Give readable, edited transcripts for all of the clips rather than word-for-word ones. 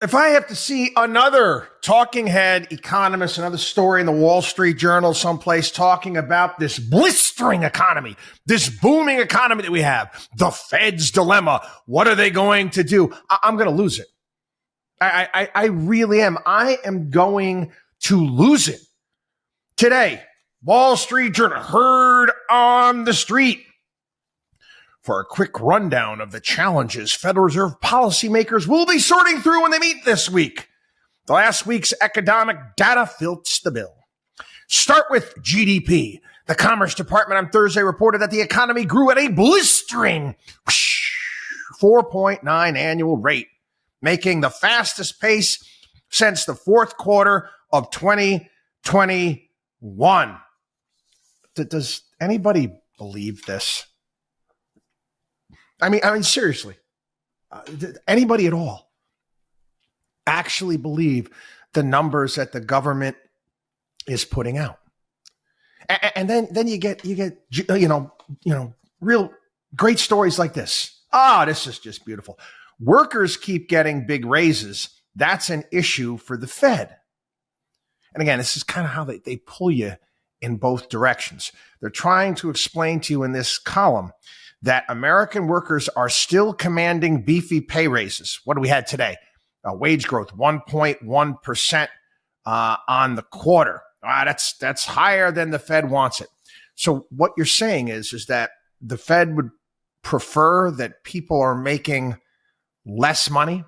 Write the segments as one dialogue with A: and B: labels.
A: If I have to see another talking head economist, another story in the Wall Street Journal someplace talking about this blistering economy, this booming economy that we have, the Fed's dilemma, what are they going to do? I'm going to lose it. I really am. I am going to lose it. Today, Wall Street Journal, heard on the street. For a quick rundown of the challenges Federal Reserve policymakers will be sorting through when they meet this week. The last week's economic data fits the bill. Start with GDP. The Commerce Department on Thursday reported that the economy grew at a blistering 4.9 annual rate, making the fastest pace since the fourth quarter of 2021. Does anybody believe this? I mean, seriously, anybody at all actually believe the numbers that the government is putting out? And then you get real great stories like this. This is just beautiful. Workers keep getting big raises. That's an issue for the Fed. And again, this is kind of how they pull you in both directions. They're trying to explain to you in this column that American workers are still commanding beefy pay raises. What do we had today? Wage growth, 1.1% on the quarter. That's higher than the Fed wants it. So what you're saying is that the Fed would prefer that people are making less money?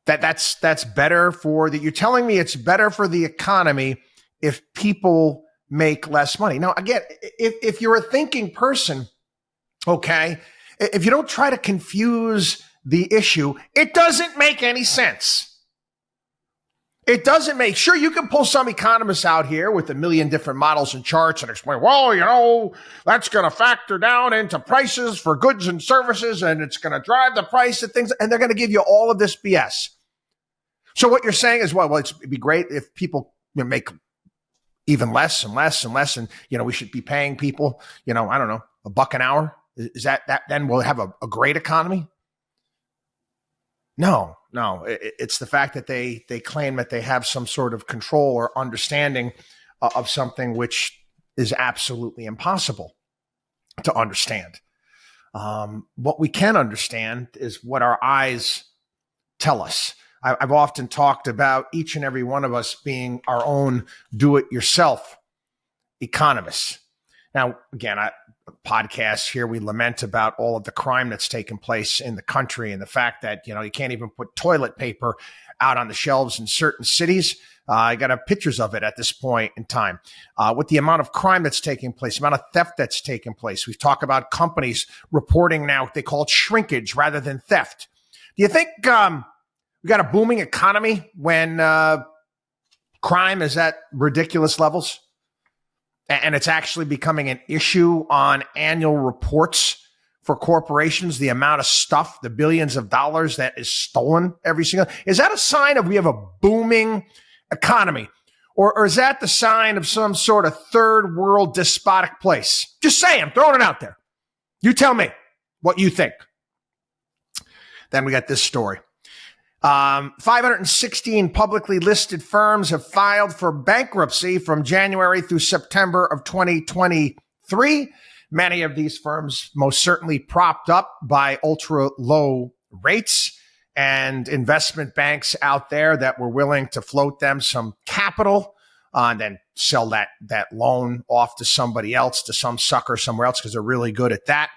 A: That's better for the, you're telling me it's better for the economy if people make less money. Now, again, if you're a thinking person, okay, if you don't try to confuse the issue, it doesn't make any sense. It doesn't make, sure, you can pull some economists out here with a million different models and charts and explain, well, that's going to factor down into prices for goods and services, and it's going to drive the price of things, and they're going to give you all of this BS. So what you're saying is, well, it'd be great if people make even less and less and less, and, we should be paying people, I don't know, $1 an hour. Is that then we'll have a great economy? No. It's the fact that they claim that they have some sort of control or understanding of something which is absolutely impossible to understand. What we can understand is what our eyes tell us. I've often talked about each and every one of us being our own do-it-yourself economists. Now, again, podcasts here, we lament about all of the crime that's taken place in the country and the fact that, you can't even put toilet paper out on the shelves in certain cities. I got pictures of it at this point in time. With the amount of crime that's taking place, the amount of theft that's taking place. We've talked about companies reporting now what they call it shrinkage rather than theft. Do you think we got a booming economy when crime is at ridiculous levels? And it's actually becoming an issue on annual reports for corporations, the amount of stuff, the billions of dollars that is stolen every single. Is that a sign of we have a booming economy? Or is that the sign of some sort of third world despotic place? Just saying, I'm throwing it out there. You tell me what you think. Then we got this story. 516 publicly listed firms have filed for bankruptcy from January through September of 2023. Many of these firms most certainly propped up by ultra low rates and investment banks out there that were willing to float them some capital and then sell that loan off to somebody else, to some sucker somewhere else, because they're really good at that.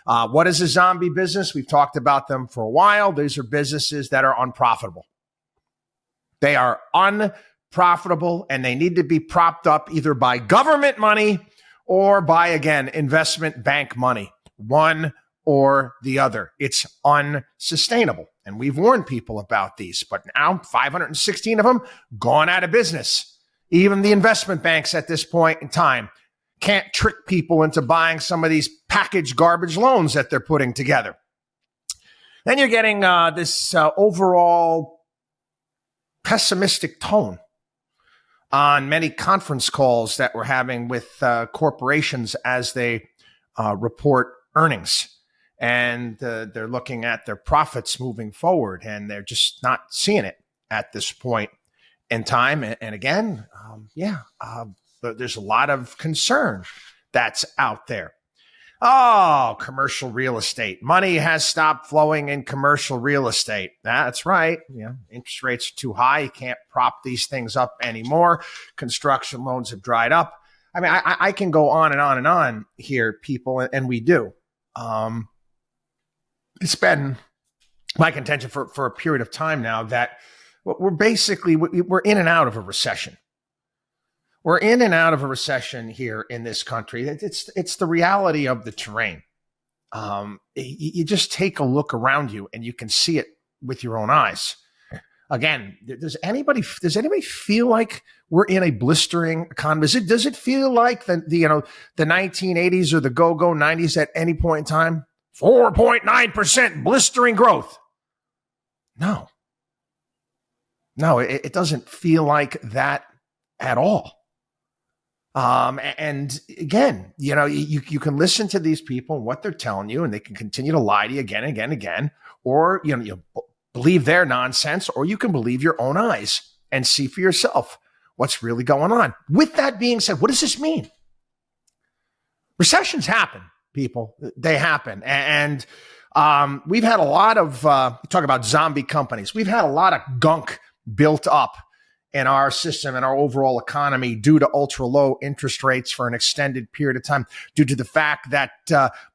A: What is a zombie business? We've talked about them for a while. These are businesses that are unprofitable. They are unprofitable, and they need to be propped up either by government money or by, again, investment bank money. One or the other. It's unsustainable. And we've warned people about these, but now 516 of them gone out of business. Even the investment banks at this point in time can't trick people into buying some of these packaged garbage loans that they're putting together. Then you're getting this overall pessimistic tone on many conference calls that we're having with corporations as they report earnings. and they're looking at their profits moving forward, and they're just not seeing it at this point in time. And again, there's a lot of concern that's out there. Oh, commercial real estate. Money has stopped flowing in commercial real estate. That's right. Interest rates are too high. You can't prop these things up anymore. Construction loans have dried up. I mean, I can go on and on and on here, people, and we do. It's been my contention for a period of time now that we're in and out of a recession. We're in and out of a recession here in this country. It's the reality of the terrain. You just take a look around you and you can see it with your own eyes. Again, does anybody feel like we're in a blistering economy? Does it feel like the 1980s or the go-go 90s at any point in time? 4.9% blistering growth. No, it doesn't feel like that at all. And again, you can listen to these people and what they're telling you, and they can continue to lie to you again and again and again, or you believe their nonsense, or you can believe your own eyes and see for yourself what's really going on. With that being said, what does this mean? Recessions happen, people. They happen. And we've had a lot of, talk about zombie companies. We've had a lot of gunk built up in our system and our overall economy due to ultra low interest rates for an extended period of time, due to the fact that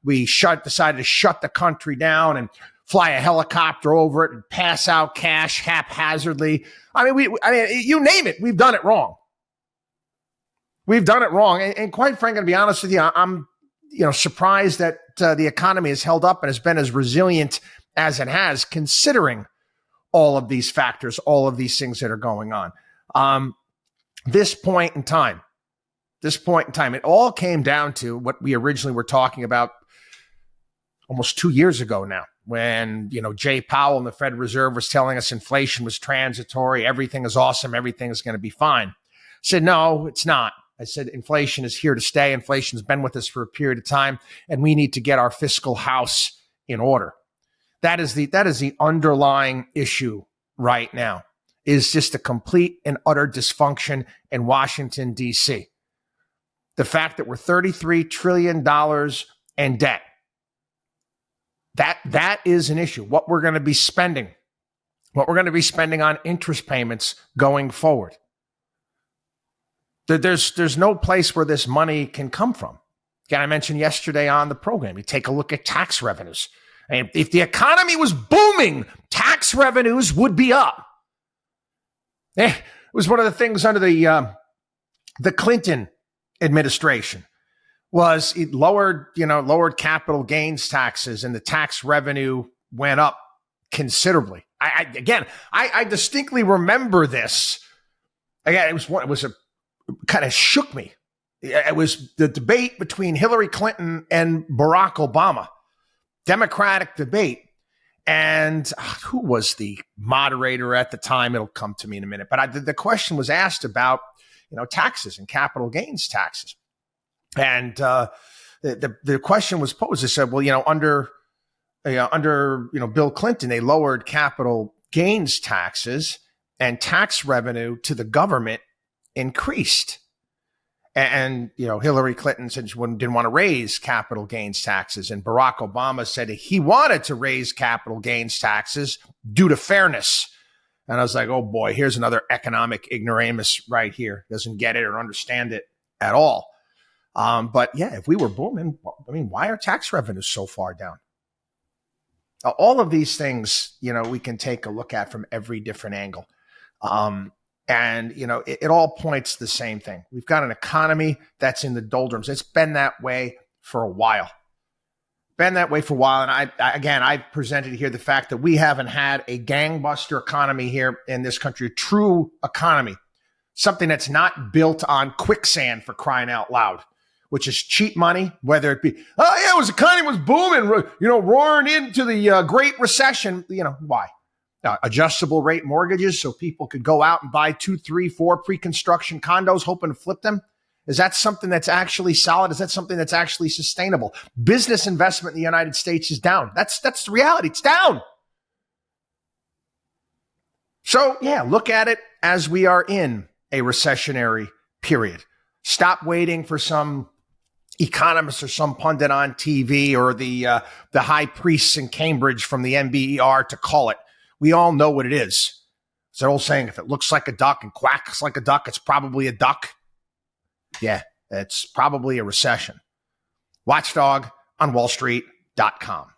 A: we decided to shut the country down and fly a helicopter over it and pass out cash haphazardly. I mean, you name it, we've done it wrong. We've done it wrong. And quite frankly, to be honest with you, I'm surprised that the economy has held up and has been as resilient as it has, considering all of these factors, all of these things that are going on. This point in time, it all came down to what we originally were talking about almost 2 years ago now, when, Jay Powell and the Federal Reserve was telling us inflation was transitory, everything is awesome, everything is going to be fine. I said, no, it's not. I said, inflation is here to stay. Inflation's been with us for a period of time, and we need to get our fiscal house in order. That is the underlying issue right now, is just a complete and utter dysfunction in Washington, D.C. The fact that we're $33 trillion in debt, that is an issue. What we're going to be spending on interest payments going forward. There's no place where this money can come from. Again, I mentioned yesterday on the program, you take a look at tax revenues. And if the economy was booming, tax revenues would be up. It was one of the things under the Clinton administration, was it lowered capital gains taxes, and the tax revenue went up considerably. I distinctly remember this. Again, it kind of shook me. It was the debate between Hillary Clinton and Barack Obama. Democratic debate. And who was the moderator at the time? It'll come to me in a minute. But the question was asked about, taxes and capital gains taxes. And the question was posed. They said, well, under Bill Clinton, they lowered capital gains taxes, and tax revenue to the government increased. And Hillary Clinton said she didn't want to raise capital gains taxes. And Barack Obama said he wanted to raise capital gains taxes due to fairness. And I was like, oh boy, here's another economic ignoramus right here. Doesn't get it or understand it at all. But yeah, if we were booming, why are tax revenues so far down? All of these things, we can take a look at from every different angle. And, it all points to the same thing. We've got an economy that's in the doldrums. It's been that way for a while. And I presented here the fact that we haven't had a gangbuster economy here in this country, a true economy, something that's not built on quicksand, for crying out loud, which is cheap money, whether it be, economy was booming, roaring into the Great Recession. Why? Adjustable rate mortgages so people could go out and buy 2, 3, 4 pre-construction condos hoping to flip them. Is that something that's actually solid? Is that something that's actually sustainable? Business investment in the United States is down. That's the reality. It's down. So yeah, look at it as we are in a recessionary period. Stop waiting for some economist or some pundit on TV or the high priests in Cambridge from the NBER to call it. We all know what it is. It's that old saying, if it looks like a duck and quacks like a duck, it's probably a duck. Yeah, it's probably a recession. WatchDog on WallStreet.com.